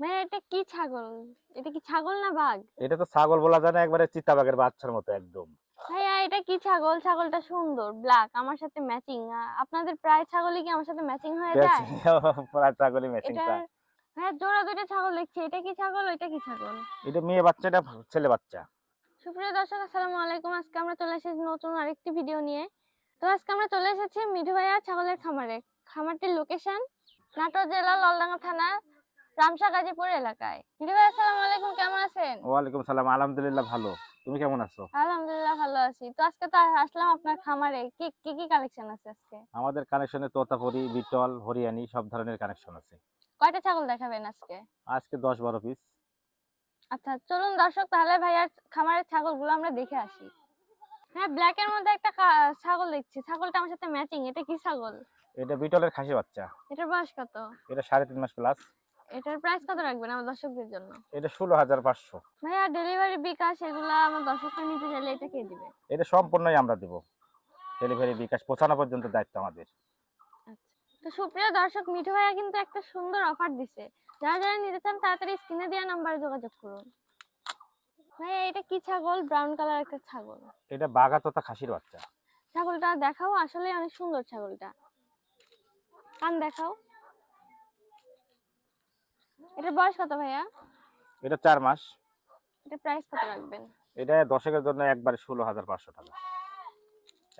ভাই এটা কি ছাগল? এটা কি ছাগল না বাঘ? এটা তো ছাগল বলা যায় না, একবারে চিতাবাঘের বাচ্চার মতো একদম। ভাইয়া এটা কি ছাগল? ছাগলটা সুন্দর ব্ল্যাক, আমার সাথে ম্যাচিং। আপনাদের প্রায় ছাগলই কি আমার সাথে ম্যাচিং হয়ে যায়? পুরা ছাগলই ম্যাচিং এটার চায়। ভাইয়া জোড়া দুইটা ছাগল দেখছি, এটা কি ছাগল ওইটা কি ছাগল? এটা মেয়ে বাচ্চা, এটা ছেলে বাচ্চা। সুপ্রিয় দর্শক আসসালামু আলাইকুম। আজকে আমরা চলে এসেছি নতুন আরেকটি ভিডিও নিয়ে। তো আজকে আমরা চলে এসেছি মিঠু ভাইয়া ছাগলের খামারে। খামারটির লোকেশন নাটোর জেলা ললডাঙ্গা থানা রামসা গাজীপুর এলাকায়। মিঠু ভাই আসসালামু আলাইকুম, কেমন আছেন? ওয়ালাইকুম সালাম, আলহামদুলিল্লাহ ভালো। তুমি কেমন আছো? আলহামদুলিল্লাহ ভালো আছি। তো আজকে তো আসলাম আপনার খামারে। কি কি কি কালেকশন আছে আজকে? আমাদের কানেকশনে তোতাপুরি, বিটল, হরিয়ানি সব ধরনের কানেকশন আছে। কয়টা ছাগল দেখাবেন আজকে? আজকে 10-12 পিস। আচ্ছা চলুন দর্শক, তাহলে ভাইয়ার খামারের ছাগলগুলো আমরা দেখে আসি। হ্যাঁ, ব্ল্যাক এর মধ্যে একটা ছাগল দেখছি। ছাগলটা আমার সাথে ম্যাচিং। এটা কি ছাগল? এটা বিটলের খাসি বাচ্চা। এটার বয়স কত? এটা 3.5 মাস প্লাস। এটার প্রাইস কত রাখবেন আমার দর্শকদের জন্য? এটা 16,500। ভাইয়া ডেলিভারি বিকাশ এগুলা আমার দর্শকরা নিতে চাইলে এটা কে দিবে? এটা সম্পূর্ণই আমরা দেব। ডেলিভারি বিকাশ পৌঁছানো পর্যন্ত দায়িত্ব আমাদের। আচ্ছা, তো সুপ্রিয় দর্শক, মিঠু ভাইয়া কিন্তু একটা সুন্দর অফার দিছে। যারা যারা নিতে চান তাড়াতাড়ি স্ক্রিনে দেওয়া নাম্বারে যোগাযোগ করুন। ভাইয়া এটা কি ছাগল? ব্রাউন কালার একটা ছাগল। এটা বাঘা তোতা খাসির বাচ্চা। ছাগলটা দেখাও, আসলে অনেক সুন্দর ছাগলটা। কান দেখাও। এটার বয়স কত ভাইয়া? এটা 4 মাস। এটা প্রাইস কত রাখবেন? এটা দর্শকের জন্য একবারে 16,500 টাকা,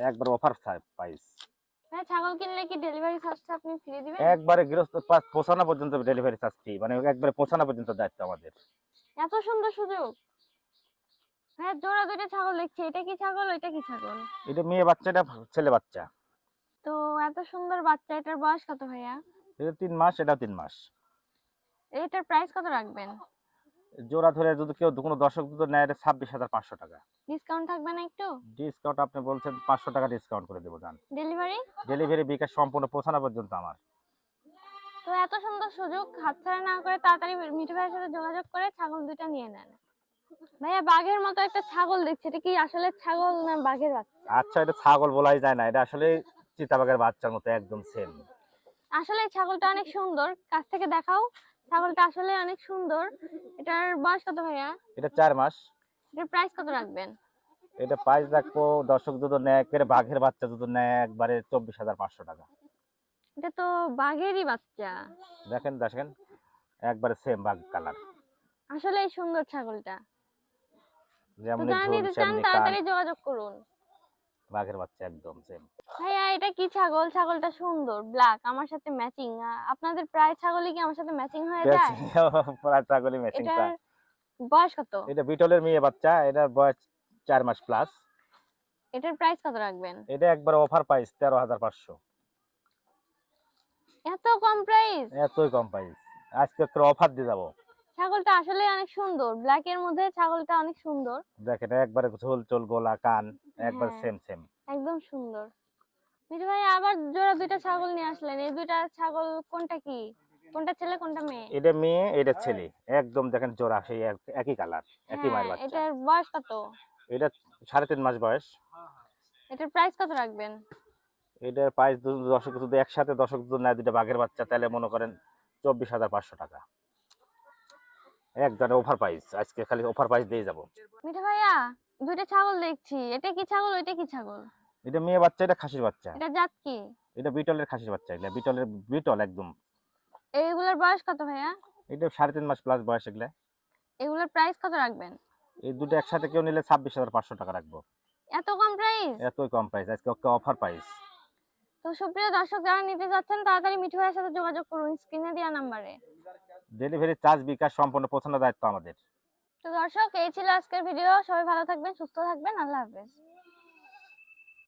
একবার অফার প্রাইস। ভাইয়া ছাগল কিনলে কি ডেলিভারি চার্জটা আপনি ফ্রি দিবেন? একবারে গৃহস্থ পৌঁছানো পর্যন্ত ডেলিভারি চার্জ ফ্রি, মানে একবারে পৌঁছানো পর্যন্ত দায়িত্ব আমাদের। এত সুন্দর সুযোগ। ভাইয়া জোড়া দুইটা ছাগল দেখছি, এটা কি ছাগল ওইটা কি ছাগল? এটা মেয়ে বাচ্চা, এটা ছেলে বাচ্চা। তো এত সুন্দর বাচ্চা, এটার বয়স কত ভাইয়া? এটা 3 মাস, এটা 3 মাস। এটার প্রাইস কত রাখবেন? জোড়া ধরে যদি কেউ কোনো দর্শক যদি নেয়, এটা 26,500 টাকা। ডিসকাউন্ট থাকবে না একটু? ডিসকাউন্ট আপনি বলছেন 500 টাকা ডিসকাউন্ট করে দেবো জান। ডেলিভারি? ডেলিভারি বিকাশ সম্পূর্ণ পৌঁছানো পর্যন্ত আমার। তো এত সুন্দর সুযোগ হাতছাড়া না করে তাড়াতাড়ি মিঠু ভাইয়ের সাথে যোগাযোগ করে ছাগল দুইটা নিয়ে নেন। ভাইয়া বাঘের মতো একটা ছাগল দেখছি, এটা কি আসলে ছাগল না বাঘের বাচ্চা? আচ্ছা, এটা ছাগল বলাই যায় না, এটা আসলে চিতাবাঘের বাচ্চার মতো একদম সেম। আসলে এই ছাগলটা অনেক সুন্দর, কাছ থেকে দেখাও। ছাগলটা আসলে অনেক সুন্দর। এটার বয়স কত ভাইয়া? এটা 4 মাস। এটার প্রাইস কত রাখবেন? এটা প্রাইস রাখবো, দর্শক যদি নেয় একেবারে বাঘের বাচ্চা যদি নেয়, একবারে 24,500 টাকা। এটা তো বাঘেরই বাচ্চা। দেখেন দেখেন, একবারে সেম বাঘ কালার। আসলে এই সুন্দর ছাগলটা। তো যেমন যারা ঝোল নিতে চান সেমনি কান। তাড়াতাড়ি যোগাযোগ করুন। বাঘের বাচ্চা একদম সেম। ভাইয়া এটা কি ছাগল? ছাগলটা সুন্দর ব্ল্যাক, আমার সাথে ম্যাচিং। আপনাদের প্রায় ছাগলই কি আমার সাথে ম্যাচিং হয়ে যায়? পুরা ছাগলই ম্যাচিং এটার চায়। বয়স কত? এটা বিটলের মেয়ে বাচ্চা, এটার বয়স 4 মাস প্লাস। এটার প্রাইস কত রাখবেন? এটা একবার অফার প্রাইস 13,500। এত কম প্রাইস? এতই কম প্রাইস, আজকে একটা অফার দিয়ে যাবো। ছাগলটা আসলে অনেক সুন্দর, ব্ল্যাক এর মধ্যে ছাগলটা অনেক সুন্দর। দেখেন একবারে ঝোল চোল গোলা কান, একবার হ্যাঁ, সেম সেম। একদম সুন্দর। মিঠু ভাই আবার জোড়া দুইটা ছাগল নিয়ে আসলেন। এই দুইটা ছাগল কোনটা কি? কোনটা ছেলে কোনটা মেয়ে? এটা মেয়ে, এটা ছেলে। একদম দেখেন জোড়া সেই একই কালার, একই হ্যাঁ, মায়ের বাচ্চা। এটার বয়স কত? এটা 3.5 মাস বয়স। এটার প্রাইস কত রাখবেন? এটার প্রাইস দর্শক যদি একসাথে দর্শক যদি নেয় দুইটা বাঘের বাচ্চা, তাহলে মনে করেন 24,500 টাকা। একদম অফার প্রাইস, আজকে খালি অফার প্রাইস দিয়ে যাবো। মিঠু ভাইয়া দুইটা ছাগল দেখছি, এটা কি ছাগল ওইটা কি ছাগল? এটা মেয়ে বাচ্চা, এটা খাসির বাচ্চা। এটা জাত কি? এটা বিটলের খাসির বাচ্চা, এটা বিটলের বিটল একদম। এইগুলোর বয়স কত ভাইয়া? এটা 3.5 মাস প্লাস বয়স এগুলা। এগুলোর প্রাইস কত রাখবেন? এই দুটো একসাথে কেউ নিলে 26,500 টাকা রাখবো। এত কম প্রাইস? এতই কম প্রাইস, আজকে অফার প্রাইস। তো সুপ্রিয় দর্শক, যারা নিতে যাচ্ছেন তাড়াতাড়ি মিঠু ভাইয়ের সাথে যোগাযোগ করুন স্ক্রিনে দেওয়া নাম্বারে। ডেলিভারি চার্জ বিকাশ সম্পূর্ণ পৌঁছানোর দায়িত্ব আমাদের। তো দর্শক, এই ছিল আজকের ভিডিও। সবাই ভালো থাকবেন, সুস্থ থাকবেন। আল্লাহ হাফেজ।